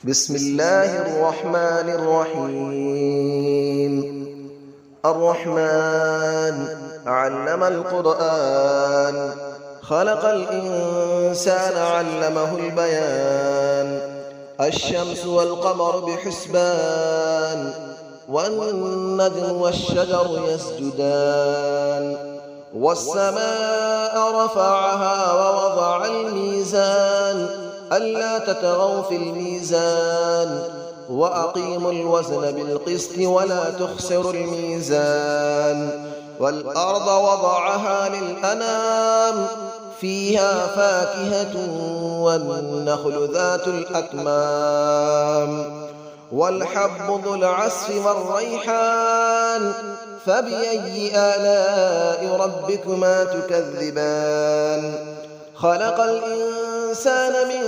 بسم الله الرحمن الرحيم. الرحمن علم القرآن، خلق الإنسان علمه البيان. الشمس والقمر بحسبان، والنجم والشجر يسجدان. والسماء رفعها ووضع الميزان، ألا تطغوا في الميزان، وأقيموا الوزن بالقسط ولا تخسروا الميزان. والأرض وضعها للأنام، فيها فاكهة والنخل ذات الأكمام. والحب ذو العصف والريحان، فبأي آلاء ربكما تكذبان. خلق الإنسان من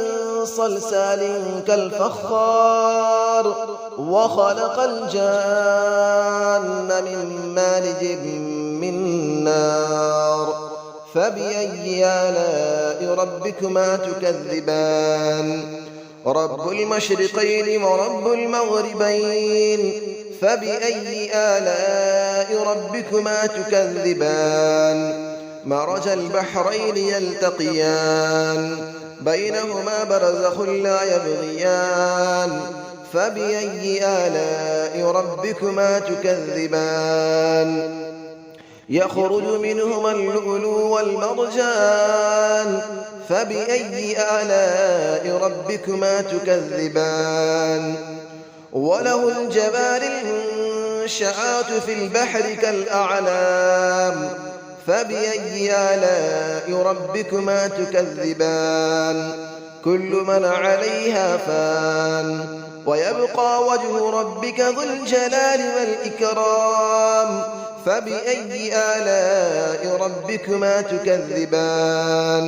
صلصال كالفخار، وخلق الجان من مارج من نار. فبأي آلاء ربكما تكذبان. رب المشرقين ورب المغربين، فبأي آلاء ربكما تكذبان. مرج البحرين يلتقيان، بينهما برزخ لا يبغيان. فبأي آلاء ربكما تكذبان. يخرج منهما اللؤلؤ والمرجان، فبأي آلاء ربكما تكذبان. وله الجوار المنشآت في البحر كالأعلام، فبأي آلاء ربكما تكذبان. كل من عليها فان، ويبقى وجه ربك ذو الجلال والإكرام. فبأي آلاء ربكما تكذبان.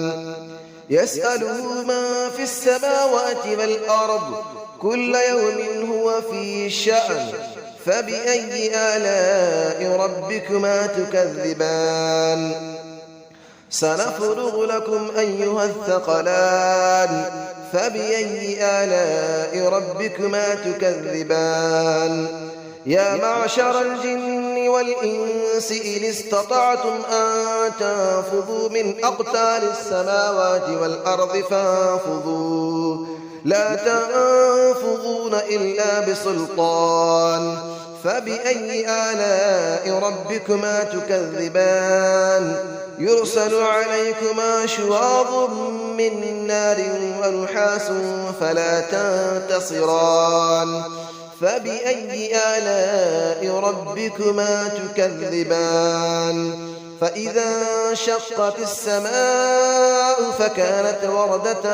يسأله من في السماوات والأرض، كل يوم هو في شأن. فبأي آلاء ربكما تكذبان. سنفرغ لكم أيها الثقلان، فبأي آلاء ربكما تكذبان. يا معشر الجن والإنس إن استطعتم أن تنفذوا من أقطار السماوات والأرض فانفذوا، لا تنفذون إلا بسلطان. فبأي آلاء ربكما تكذبان. يرسل عليكما شواظ من نار ونحاس فلا تنتصران. فبأي آلاء ربكما تكذبان. فإذا انشقت السماء فكانت وردة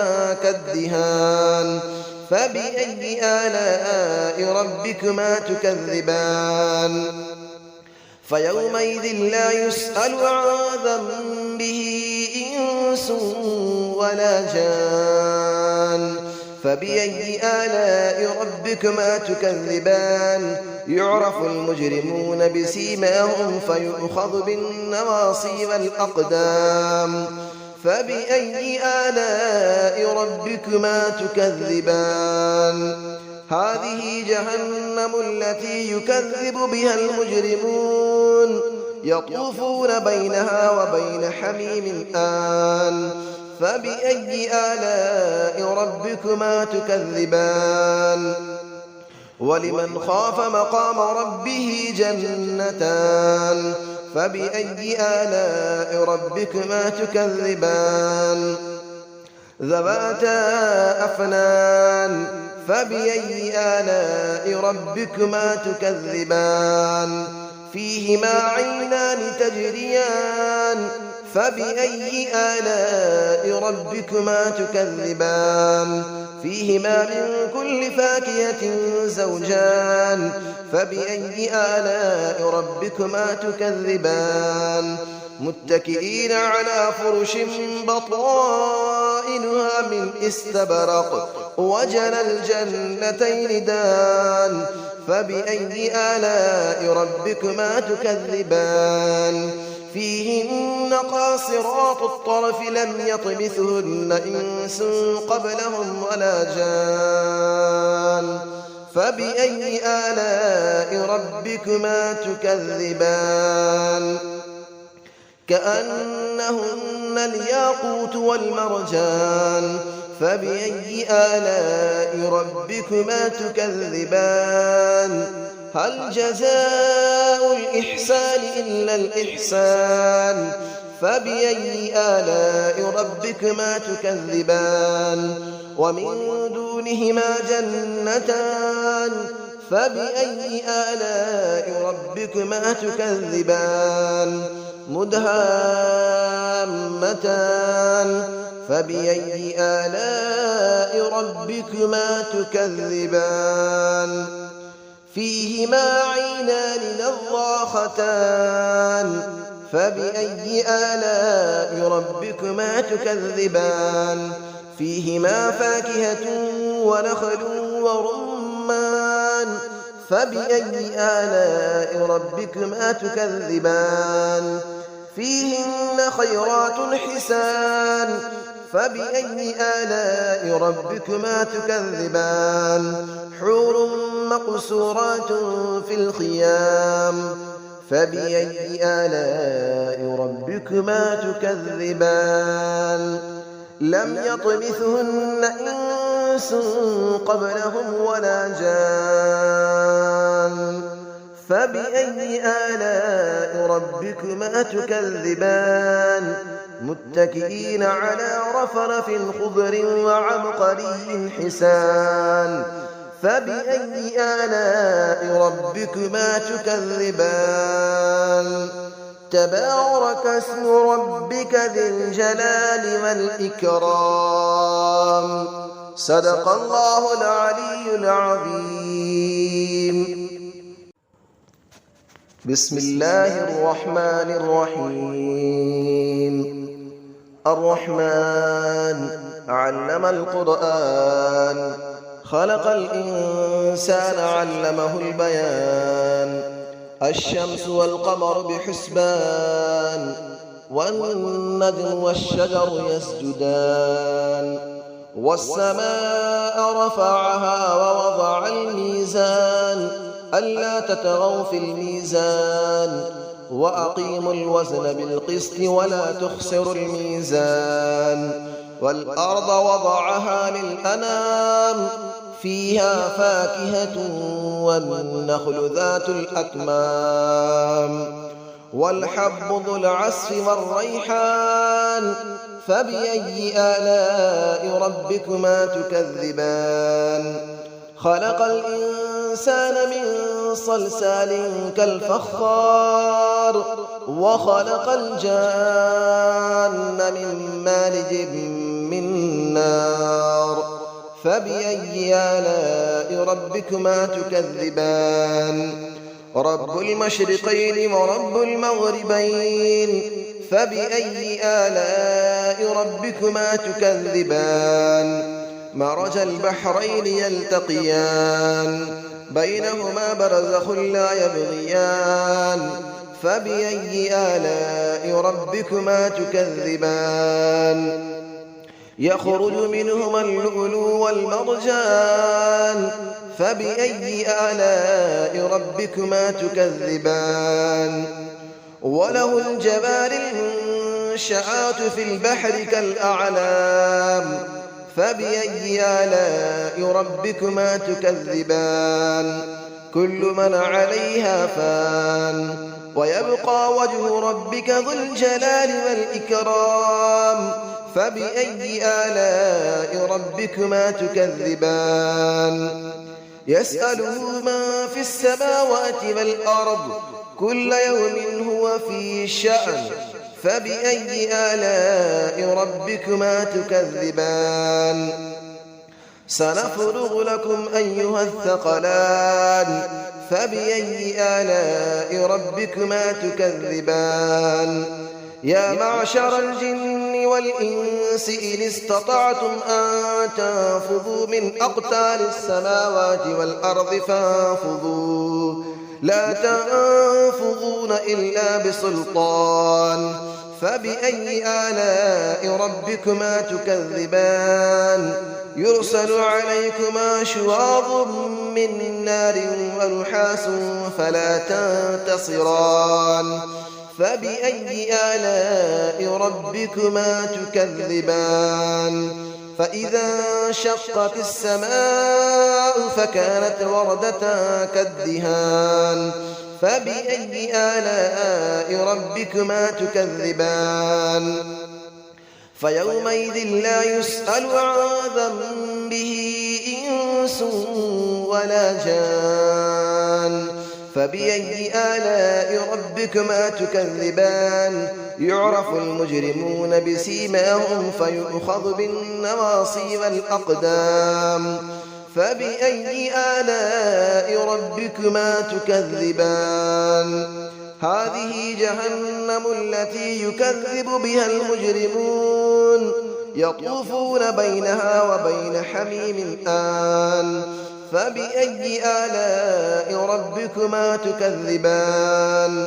كالدهان. فبأي آلاء ربكما تكذبان. فيومئذ لا يسأل عن ذنبه إنس ولا جان. فبأي آلاء ربكما تكذبان. يعرف المجرمون بسيماهم فيؤخذ بالنواصي والأقدام. فبأي آلاء ربكما تكذبان. هذه جهنم التي يكذب بها المجرمون، يطوفون بينها وبين حميم آن. فبأي آلاء ربكما تكذبان. ولمن خاف مقام ربه جنتان. فبأي آلاء ربكما تكذبان. ذواتا أفنان. فبأي آلاء ربكما تكذبان. فيهما عينان تجريان. فبأي آلاء ربكما تكذبان. فيهما من كل فاكهة زوجان. فبأي آلاء ربكما تكذبان. متكئين على فرش بطائنها من استبرق، وجنى الجنتين دان. فبأي آلاء ربكما تكذبان. فيهن قاصرات الطرف لم يطمثهن إنس قبلهم ولا جان. فبأي آلاء ربكما تكذبان كأنهن الياقوت والمرجان فبأي آلاء ربكما تكذبان هل جزاء الإحسان إلا الإحسان فبأي آلاء ربكما تكذبان ومن دونهما جنتان فبأي آلاء ربكما تكذبان مدهامتان فبأي آلاء ربكما تكذبان فيهما عينان نضاختان فبأي آلاء ربكما تكذبان فيهما فاكهة ونخل ورمان فبأي آلاء ربكما تكذبان فيهن خيرات حسان فبأي آلاء ربكما تكذبان حور مقصورات في الخيام فبأي آلاء ربكما تكذبان لم يطمثهن إنس قبلهم ولا جان فبأي آلاء ربكما تكذبان متكئين على رفرف خضر وعبقري حسان فبأي آلاء ربكما تكذبان تبارك اسم ربك ذي الجلال والإكرام صدق الله العلي العظيم بسم الله الرحمن الرحيم الرحمن علم القرآن خلق الإنسان علمه البيان الشمس والقمر بحسبان والنجم والشجر يسجدان والسماء رفعها ووضع الميزان ألا تطغوا في الميزان وأقيموا الوزن بالقسط ولا تخسروا الميزان والأرض وضعها للأنام فيها فاكهة والنخل ذات الأكمام والحب ذو العصف والريحان فبأي آلاء ربكما تكذبان خلق الإنسان من صلصال كالفخار وخلق الجان من مارج من نار فبأي آلاء ربكما تكذبان رب المشرقين ورب المغربين فبأي آلاء ربكما تكذبان مرج البحرين يلتقيان بينهما برزخ لا يبغيان فبأي آلاء ربكما تكذبان يخرج منهما اللؤلؤ والمرجان فبأي آلاء ربكما تكذبان وله الجبال المنشآت في البحر كالأعلام فبأي آلاء ربكما تكذبان كل من عليها فان ويبقى وجه ربك ذو الجلال والإكرام فبأي آلاء ربكما تكذبان يسأله من في السماوات والأرض كل يوم هو في شأن فبأي آلاء ربكما تكذبان سنفرغ لكم أيها الثقلان فبأي آلاء ربكما تكذبان يا معشر الجن والإنس إن استطعتم أن تنفذوا من أقطار السماوات والأرض فانفذوا لا تنفذون إلا بسلطان فبأي آلاء ربكما تكذبان يرسل عليكما شواظ من نار ونحاس فلا تنتصران فبأي آلاء ربكما تكذبان فإذا انشقت السماء فكانت وردة كالدهان فبأي آلاء ربكما تكذبان فيومئذ لا يسأل عن ذنبه إنس ولا جان فبأي آلاء ربكما تكذبان يعرف المجرمون بسيماهم فيؤخذ بالنواصي والأقدام فبأي آلاء ربكما تكذبان هذه جهنم التي يكذب بها المجرمون يطوفون بينها وبين حميم آن فبأي آلاء ربكما تكذبان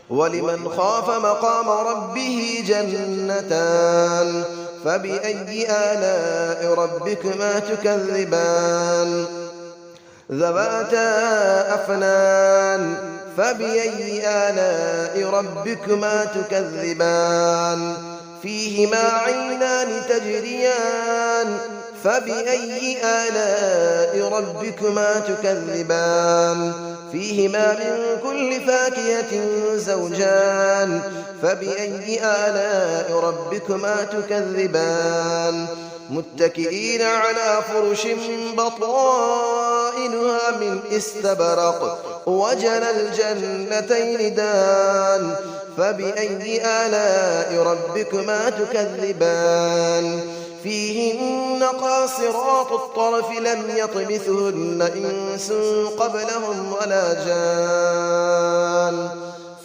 ولمن خاف مقام ربه جنتان فبأي آلاء ربكما تكذبان ذواتا أفنان فبأي آلاء ربكما تكذبان فيهما عينان تجريان فبأي آلاء ربكما تكذبان فيهما من كل فاكهة زوجان فبأي آلاء ربكما تكذبان متكئين على فرش بطائنها من استبرق وجنى الجنتين دان فبأي آلاء ربكما تكذبان فيهن قاصرات الطرف لم يطمثهن إنس قبلهم ولا جان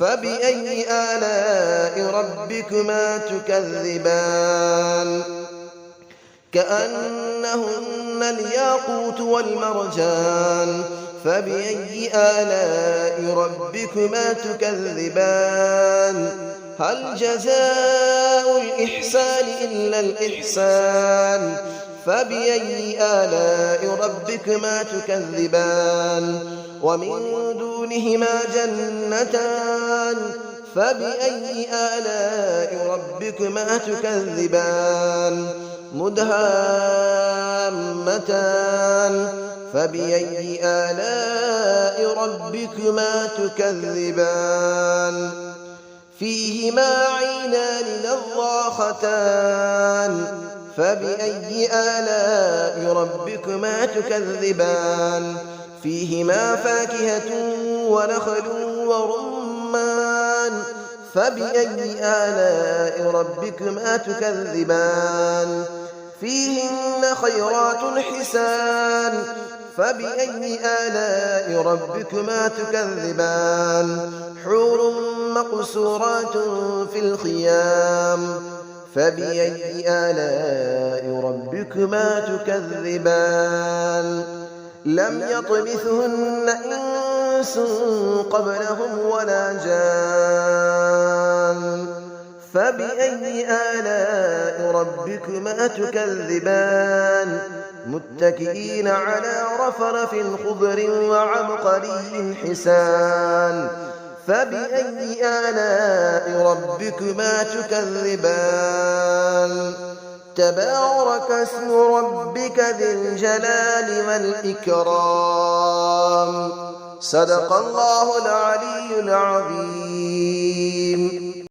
فبأي آلاء ربكما تكذبان كأنهن الياقوت والمرجان فبأي آلاء ربكما تكذبان هل جزاء الإحسان إلا الإحسان فبأي آلاء ربكما تكذبان ومن دونهما جنتان فبأي آلاء ربكما تكذبان مدهامتان فبأي آلاء ربكما تكذبان فيهما عينان نضاختان فبأي آلاء ربكما تكذبان فيهما فاكهة ونخل ورمان فبأي آلاء ربكما تكذبان فيهن خيرات حسان فبأي آلاء ربكما تكذبان حور مقصورات في الخيام فبأي آلاء ربكما تكذبان لم يطمثهن إنس قبلهم ولا جان فبأي آلاء ربكما تكذبان متكئين على رفرف خضر وعبقري حسان فبأي آلاء ربكما تكذبان تبارك اسم ربك ذي الجلال والإكرام صدق الله العلي العظيم.